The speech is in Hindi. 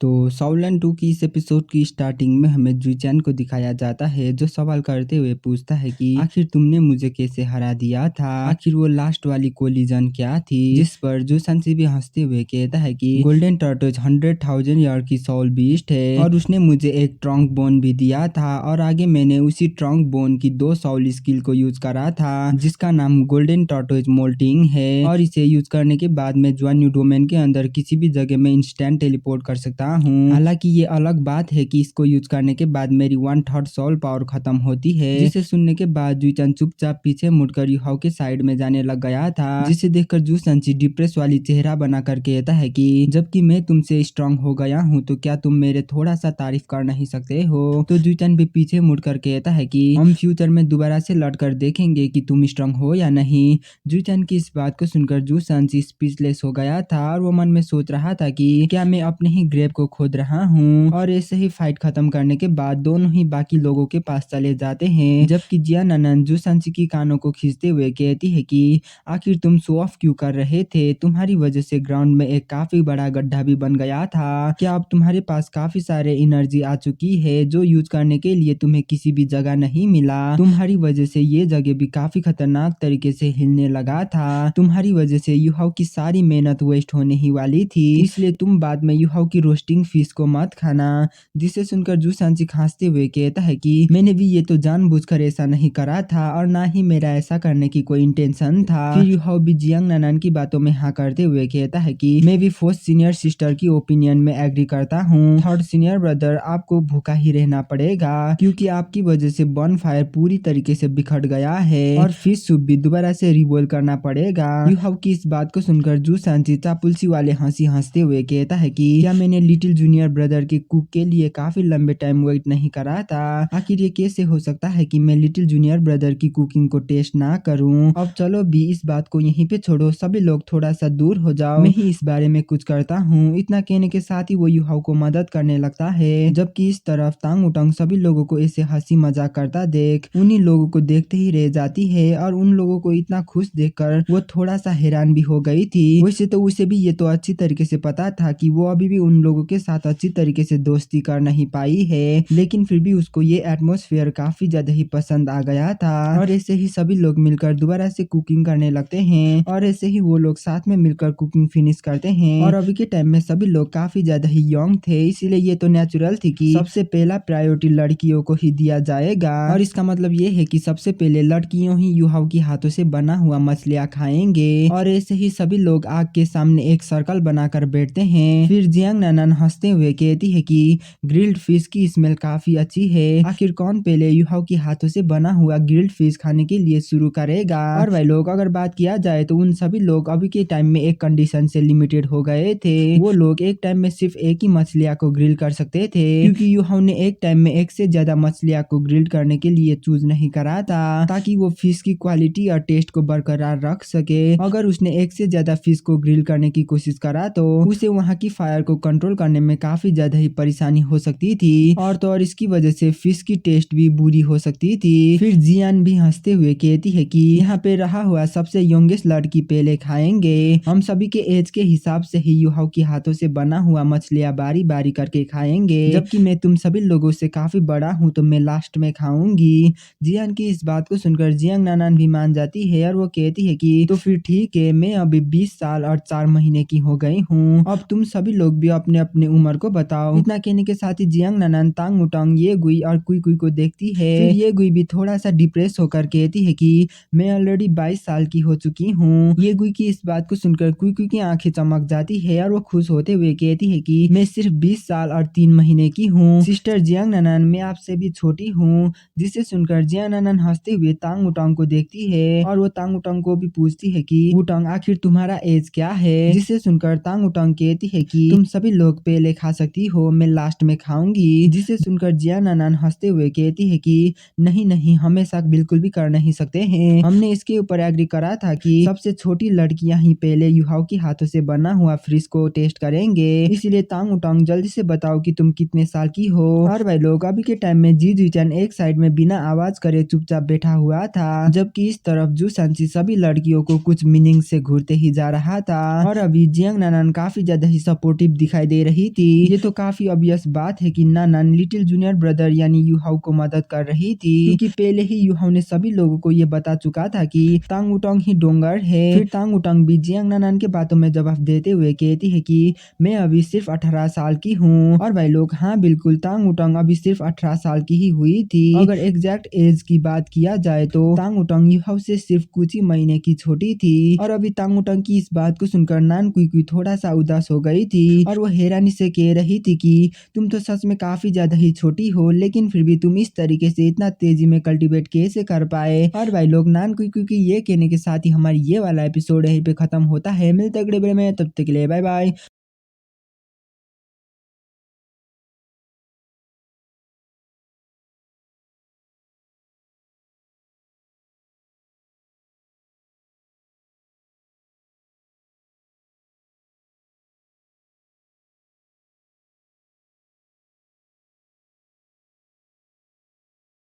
तो साउलन 2 की इस एपिसोड की स्टार्टिंग में हमें जुचैन को दिखाया जाता है जो सवाल करते हुए पूछता है कि आखिर तुमने मुझे कैसे हरा दिया था। आखिर वो लास्ट वाली कोलिजन क्या थी। जिस पर जुसांसी भी हंसते हुए कहता है कि गोल्डन टर्टोज 100,000 ईयर की सोल बीस्ट है और उसने मुझे एक ट्रंक बोन भी दिया था और आगे मैंने उसी ट्रंक बोन की 2 सोल स्किल को यूज करा था जिसका नाम गोल्डन टर्टोज मोल्टिंग है और इसे यूज करने के बाद मैं ज्वान न्यू डोमेन के अंदर किसी भी जगह में इंस्टेंट टेलीपोर्ट कर सकता हूँ। हालांकि ये अलग बात है कि इसको यूज करने के बाद मेरी 1/3 सोल पावर खत्म होती है। जिसे सुनने के बाद जुचन चुपचाप पीछे मुड़कर युहाओ के साइड में जाने लग गया था जिसे देखकर जुसांची डिप्रेस वाली चेहरा बनाकर कहता है कि जबकि मैं तुमसे स्ट्रांग हो गया हूँ तो क्या तुम मेरे थोड़ा सा तारीफ कर नहीं सकते हो। तो जुचन भी पीछे मुड़कर कहता है कि हम फ्यूचर में दोबारा से लड़कर देखेंगे कि तुम स्ट्रांग हो या नहीं। जुचन की इस बात को सुनकर जुसांची स्पीचलेस हो गया था और वो मन में सोच रहा था कि क्या मैं अपने ही ग्रेव को खोद रहा हूँ। और ऐसे ही फाइट खत्म करने के बाद दोनों ही बाकी लोगों के पास चले जाते हैं जबकि जियान ननन जुसांची की कानों को खींचते हुए कहती है कि आखिर तुम शो ऑफ क्यों कर रहे थे। तुम्हारी वजह से ग्राउंड में एक काफी बड़ा गड्ढा भी बन गया था। क्या अब तुम्हारे पास काफी सारे एनर्जी आ चुकी है जो यूज करने के लिए तुम्हें किसी भी जगह नहीं मिला। तुम्हारी वजह से ये जगह भी काफी खतरनाक तरीके से हिलने लगा था। तुम्हारी वजह से युहाओ की सारी मेहनत वेस्ट होने ही वाली थी इसलिए तुम बाद में युहाओ की रोस्टिंग फिश को मत खाना। जिसे सुनकर जुसांची खांसते हुए कहता है कि मैंने भी ये तो जानबूझकर ऐसा नहीं करा था और ना ही मेरा ऐसा करने की कोई इंटेंशन था। फिर युहाओ भी जियांग ननन की बातों में हाँ करते हुए कहता है कि मैं भी फोर्थ सीनियर सिस्टर की ओपिनियन में एग्री करता हूँ। थर्ड सीनियर ब्रदर आपको भूखा ही रहना पड़ेगा क्योंकि आपकी वजह से बॉन फायर पूरी तरीके से बिखर गया है और फिश सूप भी दोबारा से रिवॉल्व करना पड़ेगा। युहाओ की इस बात को सुनकर जुसांची चापुलसी वाले हंसी हंसते हुए कहता है कि क्या मैंने लिटिल जूनियर ब्रदर के कुक के लिए काफी लंबे टाइम वेट नहीं करा था। आखिर ये कैसे हो सकता है कि मैं लिटिल जूनियर ब्रदर की कुकिंग को टेस्ट ना करूं। अब चलो भी इस बात को यहीं पे छोड़ो, सभी लोग थोड़ा सा दूर हो जाओ, मैं ही इस बारे में कुछ करता हूँ। इतना कहने के साथ ही वो युहाओ को मदद करने लगता है जबकि इस तरफ तांग उटंग सभी लोगों को ऐसे हंसी मजाक करता देख उन्हीं लोगों को देखते ही रह जाती है और उन लोगों को इतना खुश देखकर वो थोड़ा सा हैरान भी हो गई थी। वैसे तो उसे भी ये तो अच्छी तरीके से पता था कि वो अभी भी उन लोगों के साथ अच्छी तरीके से दोस्ती कर नहीं पाई है लेकिन फिर भी उसको ये एटमॉस्फेयर काफी ज्यादा ही पसंद आ गया था। और ऐसे ही सभी लोग मिलकर दोबारा से कुकिंग करने लगते हैं और ऐसे ही वो लोग साथ में मिलकर कुकिंग फिनिश करते हैं। और अभी के टाइम में सभी लोग काफी ज्यादा ही यंग थे इसीलिए ये तो नेचुरल थी कि सबसे पहला प्रायोरिटी लड़कियों को ही दिया जाएगा और इसका मतलब ये है कि सबसे पहले लड़कियों ही युहाओ के हाथों से बना हुआ मछलियाँ खाएंगे। और ऐसे ही सभी लोग आग के सामने एक सर्कल बनाकर बैठते हैं। फिर जियांग ननन हंसते हुए कहती है कि ग्रिल्ड फिश की स्मेल काफी अच्छी है। आखिर कौन पहले युहाओ के हाथों से बना हुआ ग्रिल्ड फिश खाने के लिए शुरू करेगा। और भाई लोग अगर बात किया जाए तो उन सभी लोग अभी के टाइम में एक कंडीशन से लिमिटेड हो गए थे। वो लोग एक टाइम में सिर्फ एक ही मछलियाँ को ग्रिल कर सकते थे क्योंकि युहाओ ने एक टाइम में एक से ज्यादा मछलियाँ को ग्रिल करने के लिए चूज नहीं करा था ताकि वो फिश की क्वालिटी और टेस्ट को बरकरार रख सके। अगर उसने एक से ज्यादा फिश को ग्रिल करने की कोशिश करा तो उसे वहाँ की फायर को कंट्रोल करने में काफी ज्यादा ही परेशानी हो सकती थी और तो और इसकी वजह से फिश की टेस्ट भी बुरी हो सकती थी। फिर जियान भी हंसते हुए कहती है कि यहाँ पे रहा हुआ सबसे यंगेस्ट लड़की पहले खाएंगे। हम सभी के एज के हिसाब से ही युहाओ के हाथों से बना हुआ मछलियाँ बारी बारी करके खाएंगे जबकि मैं तुम सभी लोगों से काफी बड़ा हूँ तो मैं लास्ट में खाऊंगी। जियान की इस बात को सुनकर जियांग नानान भी मान जाती है और वो कहती है कि तो फिर ठीक है, मैं अभी 20 साल और 4 महीने की हो गई हूँ, अब तुम सभी लोग भी अपने अपने उम्र को बताओ। इतना कहने के साथ ही जियांग नानान तांग उटांग ये गुई और कुई कुई को देखती है। फिर ये गुई भी थोड़ा सा डिप्रेस होकर कहती है कि मैं ऑलरेडी 22 साल की हो चुकी हूँ। ये गुई की इस बात को सुनकर कुई कुई की आंखें चमक जाती है और वो खुश होते हुए कहती है कि मैं सिर्फ 20 साल और 3 महीने की हूँ सिस्टर जियांग नानान, मैं आपसे भी छोटी हूँ। जिसे सुनकर जियांग नानान हंसते हुए तांग उटांग को देखती है और वो तांग उटांग को भी पूछती है कि उटांग आखिर तुम्हारा एज क्या है। जिसे सुनकर तांग उटांग कहती है कि तुम सभी लोग पहले खा सकती हो, मैं लास्ट में खाऊंगी। जिसे सुनकर जियांग नानान हंसते हुए कहती है कि नहीं नहीं, हम ऐसा बिल्कुल भी कर नहीं सकते हैं, हमने इसके ऊपर एग्री करा था कि सबसे छोटी लड़कियां ही पहले युहाओ के हाथों से बना हुआ फिश को टेस्ट करेंगे। इसीलिए तांग उटांग जल्दी से बताओ कि तुम कितने साल की हो। और भाई लोग अभी के टाइम में जी जुचैन एक साइड में बिना आवाज करे चुपचाप बैठा हुआ था जबकि इस तरफ जुसांची सभी लड़कियों को कुछ मीनिंग से घूरते ही जा रहा था। और अभी जियांग नानान काफी ज्यादा ही सपोर्टिव दिखाई दे रही थी। ये तो काफी ऑब्वियस बात है कि नानान लिटिल जूनियर ब्रदर यानी यूहाऊ को मदद कर रही थी, क्योंकि पहले ही यूहाऊ ने सभी लोगों को ये बता चुका था कि तांग उटोंग ही डोंगर है। फिर तांग उटोंग भी जियांग नानान के बातों में जवाब देते हुए कहती है कि मैं अभी सिर्फ 18 साल की हूँ। और भाई लोग, हाँ बिल्कुल, तांग उटोंग अभी सिर्फ 18 साल की ही हुई थी। अगर एग्जैक्ट एज की बात किया जाए तो तांग उटोंग यूहाऊ से सिर्फ कुछ ही महीने की छोटी थी। और अभी तांग उटोंग की इस बात को सुनकर नान कुई थोड़ा सा उदास हो गई थी और वो हैरानी से कह रही थी कि तुम तो सच में काफी ज्यादा ही छोटी हो, लेकिन फिर भी तुम इस तरीके से इतना तेजी में कल्टीवेट कैसे कर पाए। और भाई लोग, नान कुई ये कहने के साथ ही हमारी ये वाला एपिसोड यहीं पे खत्म होता है। मिलते अगले वीडियो में, तब तक के लिए बाय बाय।